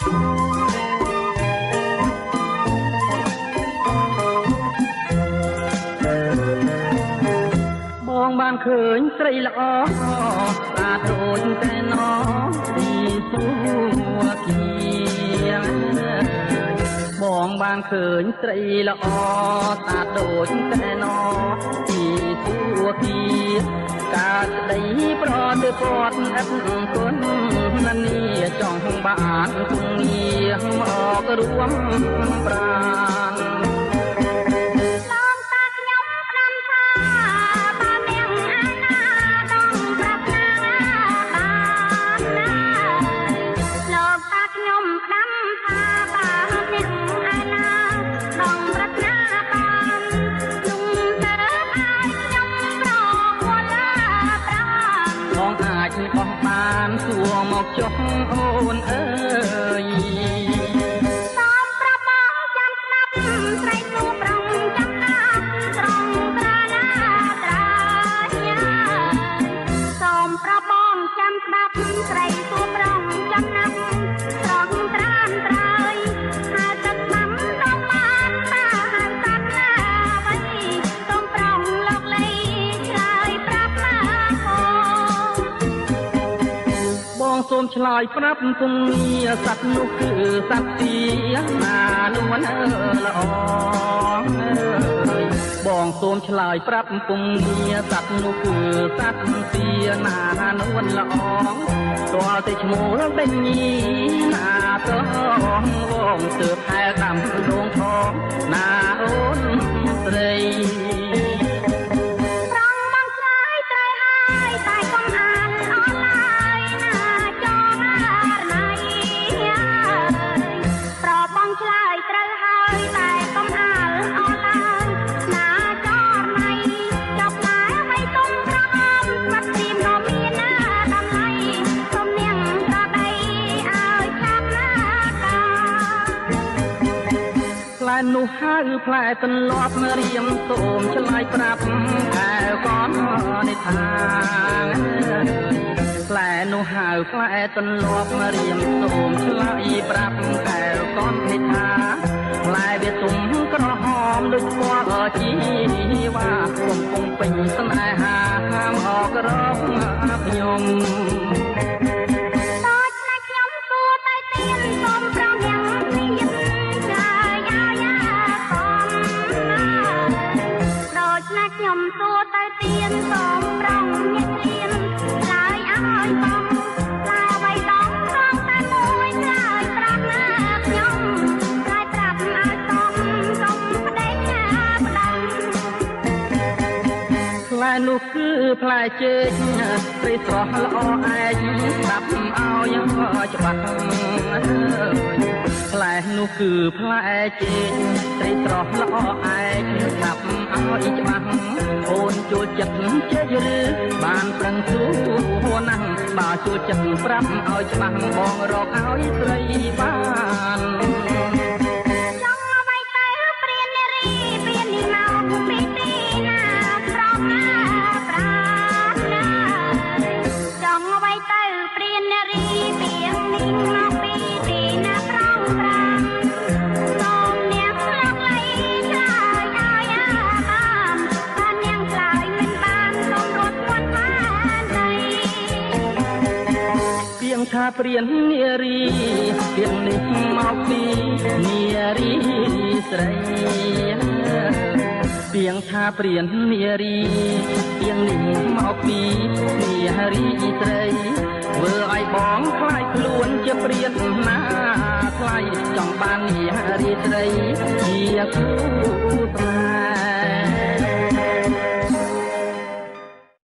បងបានឃើញស្រីល្អស្អាតដូចតែណពីសួគីបងបានឃើញស្រីល្អស្អាតដូចតែណពីសួគីកើតក្តីប្រទើពាត់អត់គុណណានីចង់បានគង់ងារអករួមប្រាណបោះបានសួរមកចុះអូនអើយសូមប្រាប់បងចាំស្ដាប់ស្រីគូប្រុងចាំណាត្រង់ត្រាណាត្រាញ៉ាសូមប្រាប់បងចាំស្ដាប់ស្រីគូប្រុងចាំណាត្រង់ត្រានត្រើយហើយទឹកឆ្នាំដល់បានតាហានតាត់ណាវិញសូមប្រងលោកលីឆ្លើយប្រាប់ណាបងសូមឆ្លើយប្រាប់ពងងារសត្វនោះគឺសត្វទាណានួនល្អបងសូមឆ្លើយប្រាប់ពងងារសត្វនោះគឺសត្វទាណានួនល្អតើតែឈ្មោះបេញញីណាតងបងទើបហែដាំដងថងណាអូនស្រីផ្លែនោះហៅផ្លែទន្លាប់រៀមសូមឆ្លើយប្រាប់កែវកននេះថាផ្លែនោះហៅផ្លែទន្លាប់រៀមសូមឆ្លើយប្រាប់កែវកននេះថាផ្លែវាទុំក្រហមដូចពណ៌ជីវ៉ាកំពុងពេញស្នេហាហាមអករកខ្ញុំខ្ញុំសួរទៅទៀនសូមប្រងញាក់រៀនឆ្លើយឲ្យបងឆ្លើយអ្វីដល់ត្រង់តែមួយឆ្លើយប្រាប់ណាខ្ញុំឆ្លើយប្រាប់ឲ្យសុំប្តេជ្ញាផ្ដាំផ្លែនោះគឺផ្លែចេកស្រីស្រស់ល្អឯងស្ដាប់ឲ្យច្បាស់ផ្លែនោះគឺផ្លែចេកស្រីស្រស់ល្អឯងស្ដាប់ឲ្យច្បាស់អូនចូលចិត្តចេកឬបានប្រឹងសួរណាស់បើចូលចិត្តប្រាប់ឲ្យច្បាស់បងរកឲ្យស្រីបានចង់អ្វីទៅព្រាននារីព្រាននេះមកពីទីណាប្រងណាប្រាណាចង់អ្វីទៅព្រាននារីព្រាននេះមកពីទីណាប្រងប្រាសូមនាងលោកលីឆ្លើយឲ្យតាមបាននាងឆ្លើយមិនបានសូមរត់ពាន់បានទេពីងថាព្រាននារីពីងនេះមកពីនារីស្រីពីងថាព្រាននារីពីងនេះមកពីនារីស្រីធ្វើឲ្យបងខ្លាចខ្លួនជាព្រានណាថ្លៃចង់បាននារីស្រីជាគូស្នេហ៍